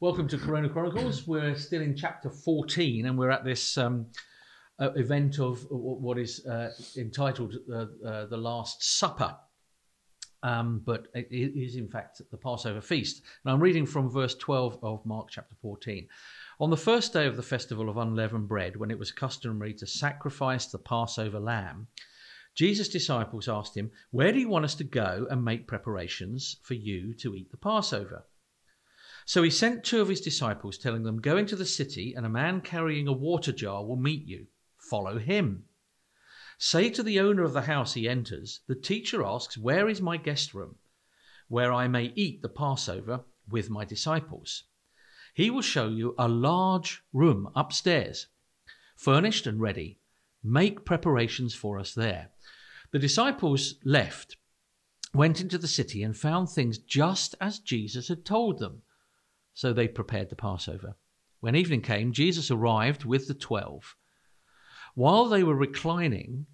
Welcome to Chronicles. We're still in chapter 14, and we're at this event of what is entitled the Last Supper. But it is, in fact, the Passover feast. And I'm reading from verse 12 of Mark chapter 14. On the first day of the festival of unleavened bread, when it was customary to sacrifice the Passover lamb, Jesus' disciples asked him, "Where do you want us to go and make preparations for you to eat the Passover?" So he sent two of his disciples, telling them, "Go into the city, and a man carrying a water jar will meet you. Follow him. Say to the owner of the house he enters, 'The teacher asks, where is my guest room, where I may eat the Passover with my disciples?' He will show you a large room upstairs, furnished and ready. Make preparations for us there." The disciples left, went into the city, and found things just as Jesus had told them. So they prepared the Passover. When evening came, Jesus arrived with the 12. While they were reclining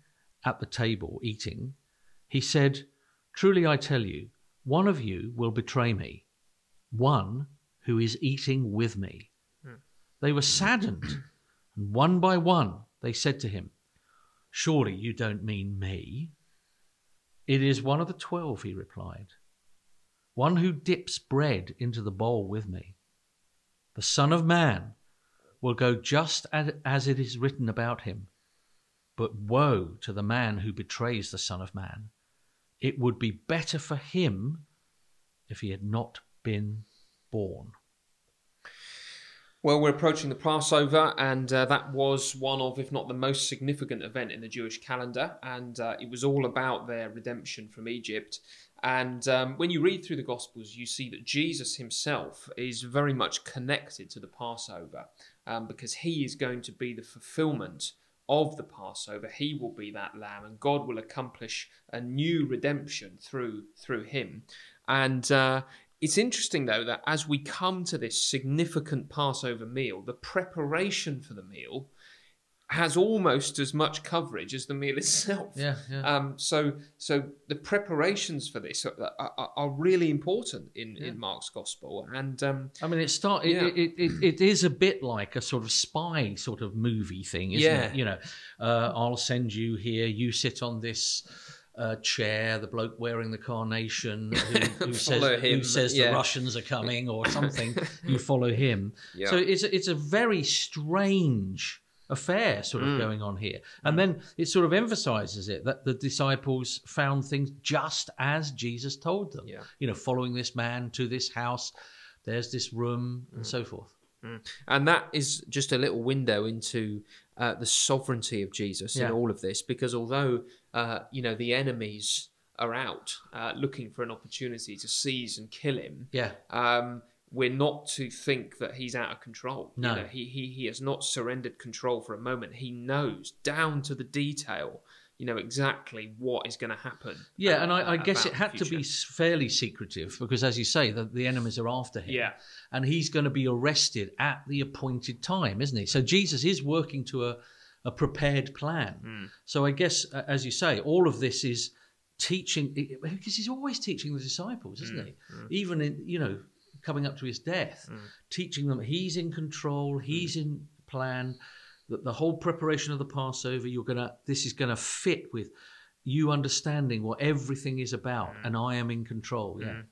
at the table eating, he said, "Truly I tell you, one of you will betray me, one who is eating with me." They were saddened, and one by one they said to him, "Surely you don't mean me?" "It is one of the 12, he replied, "one who dips bread into the bowl with me. The Son of Man will go just as it is written about him. But woe to the man who betrays the Son of Man. It would be better for him if he had not been born." Well, we're approaching the Passover, and that was one of, if not the most significant event in the Jewish calendar, and it was all about their redemption from Egypt. And when you read through the Gospels, you see that Jesus himself is very much connected to the Passover, because he is going to be the fulfillment of the Passover. He will be that lamb, and God will accomplish a new redemption through him. And it's interesting, though, that as we come to this significant Passover meal, the preparation for the meal has almost as much coverage as the meal itself. Yeah. So the preparations for this are really important in Mark's Gospel. And I mean, it is a bit like a sort of spy sort of movie thing, isn't it? You know, I'll send you here, you sit on this chair, the bloke wearing the carnation who says the Russians are coming or something, you follow him. Yeah. So it's a very strange affair sort of going on here. And then it sort of emphasizes it that the disciples found things just as Jesus told them. Yeah. You know, following this man to this house, there's this room, and so forth. And that is just a little window into the sovereignty of Jesus in all of this, because although the enemies are out looking for an opportunity to seize and kill him, we're not to think that he's out of control. No. You know, he has not surrendered control for a moment. He knows down to the detail, exactly what is going to happen. Yeah, and I guess it had to be fairly secretive because, as you say, the enemies are after him. Yeah. And he's going to be arrested at the appointed time, isn't he? So Jesus is working to a prepared plan. So I guess, as you say, all of this is teaching, because he's always teaching the disciples, isn't he? Even in, coming up to his death, teaching them he's in control, he's in plan, that the whole preparation of the Passover, this is going to fit with you understanding what everything is about, and I am in control. Yeah.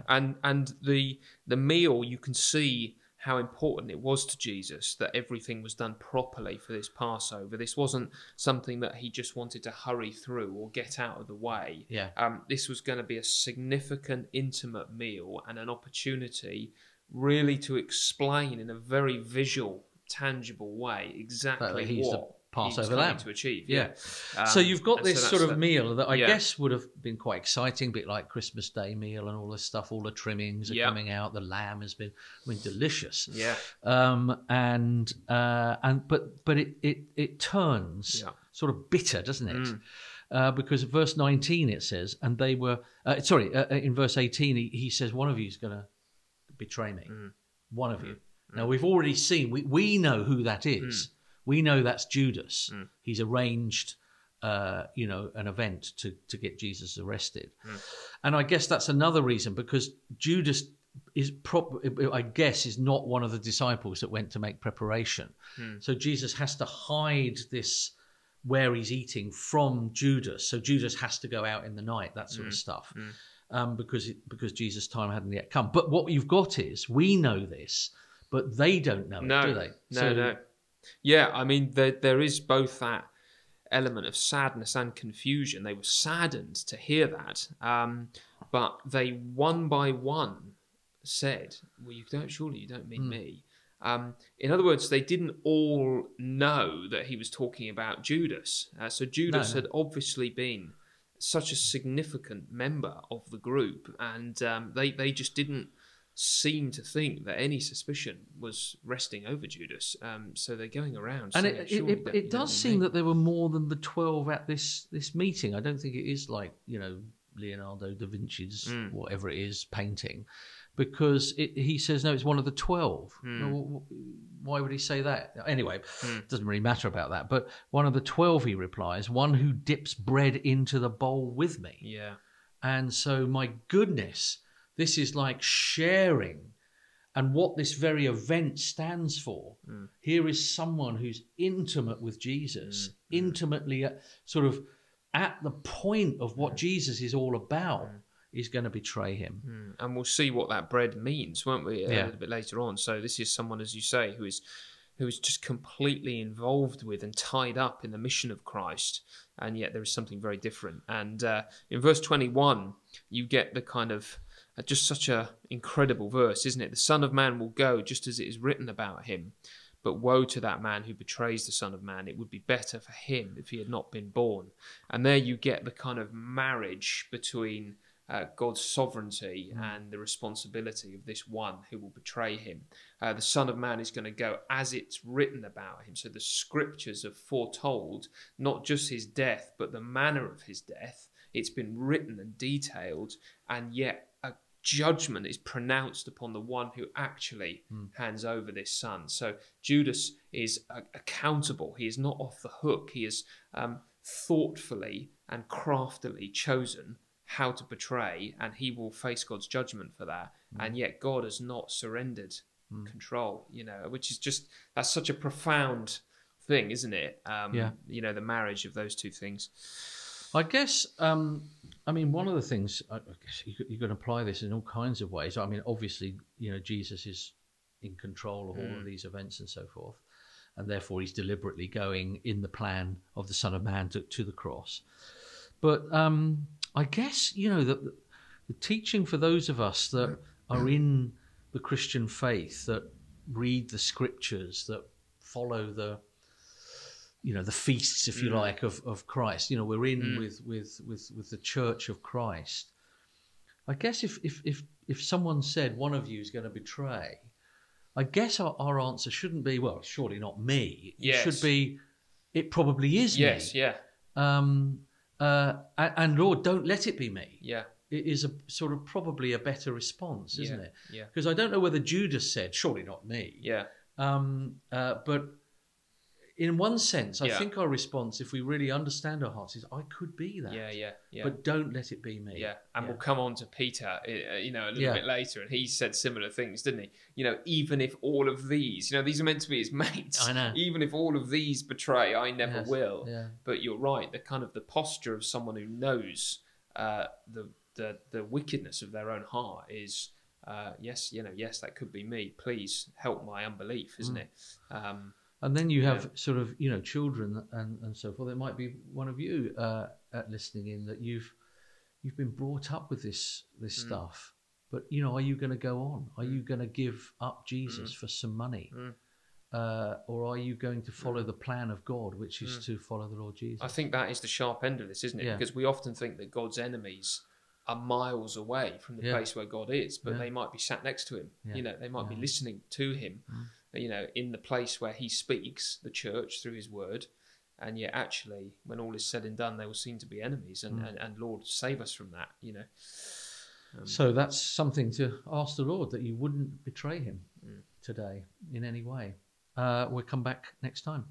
And the meal, you can see how important it was to Jesus that everything was done properly for this Passover. This wasn't something that he just wanted to hurry through or get out of the way. Yeah. This was going to be a significant, intimate meal and an opportunity really to explain in a very visual, tangible way exactly he's what the Passover he was trying lamb to achieve. Yeah. So you've got this sort of meal that I Yeah. guess would have been quite exciting, a bit like Christmas Day meal and all this stuff. All the trimmings are coming out. The lamb has been, delicious. Yeah. But it turns sort of bitter, doesn't it? Because verse 19 it says, and they were in verse 18 he says, one of you is going to betray me. One of you. Now we've already seen, we know who that is. We know that's Judas. He's arranged, an event to get Jesus arrested. And I guess that's another reason, because Judas I guess, is not one of the disciples that went to make preparation. So Jesus has to hide this where he's eating from Judas. So Judas has to go out in the night, that sort of stuff, because Jesus' time hadn't yet come. But what you've got is, we know this, but they don't know it, do they? No. Yeah, I mean, there is both that element of sadness and confusion. They were saddened to hear that, but they one by one said, "Well, surely you don't mean me." In other words, they didn't all know that he was talking about Judas. So Judas had obviously been such a significant member of the group, and they just didn't seem to think that any suspicion was resting over Judas. So they're going around and saying, it does seem that there were more than the 12 at this meeting. I don't think it is like, Leonardo da Vinci's whatever it is painting, because he says, no, it's one of the 12. Why would he say that? Anyway, it doesn't really matter about that. But one of the 12, he replies, one who dips bread into the bowl with me. Yeah. And so, my goodness, this is like sharing, and what this very event stands for. Here is someone who's intimate with Jesus, intimately sort of at the point of what Jesus is all about, is going to betray him. And we'll see what that bread means, won't we, a little bit later on. So this is someone, as you say, who is just completely involved with and tied up in the mission of Christ, and yet there is something very different. And in verse 21, you get the kind of just such a incredible verse, isn't it? The Son of Man will go just as it is written about him. But woe to that man who betrays the Son of Man. It would be better for him if he had not been born. And there you get the kind of marriage between God's sovereignty and the responsibility of this one who will betray him. The Son of Man is going to go as it's written about him. So the scriptures have foretold not just his death, but the manner of his death. It's been written and detailed, and yet a judgment is pronounced upon the one who actually hands over this son. So Judas is accountable. He is not off the hook. He is thoughtfully and craftily chosen how to betray, and he will face God's judgment for that. And yet God has not surrendered control, which is just, that's such a profound thing, isn't it? The marriage of those two things. I guess, one of the things, I guess you can apply this in all kinds of ways. I mean, obviously, Jesus is in control of all of these events and so forth, and therefore he's deliberately going in the plan of the Son of Man to the cross. But I guess, the teaching for those of us that are in the Christian faith, that read the scriptures, that follow the feasts, if you like, of Christ. We're in with the Church of Christ. I guess if someone said one of you is going to betray, I guess our answer shouldn't be, well, surely not me. Yes. It should be, it probably is me. Yes, yeah. And Lord, don't let it be me. Yeah. It is a sort of probably a better response, isn't it? Yeah. Because I don't know whether Judas said, surely not me. Yeah. But in one sense, I think our response, if we really understand our hearts, is I could be that. Yeah. But don't let it be me. Yeah. And we'll come on to Peter, a little bit later, and he said similar things, didn't he? Even if all of these, these are meant to be his mates. I know. Even if all of these betray, I never will. Yeah. But you're right. The kind of the posture of someone who knows the wickedness of their own heart is, yes, that could be me. Please help my unbelief, isn't it? And then you have sort of, children and so forth. It might be one of you listening in that you've been brought up with this stuff. But, are you going to go on? Are you going to give up Jesus for some money? Or are you going to follow the plan of God, which is to follow the Lord Jesus? I think that is the sharp end of this, isn't it? Yeah. Because we often think that God's enemies are miles away from the place where God is, but they might be sat next to him. Yeah. They might be listening to him. In the place where he speaks, the church, through his word, and yet actually, when all is said and done, they will seem to be enemies, and Lord, save us from that, So that's something to ask the Lord, that you wouldn't betray him today in any way. We'll come back next time.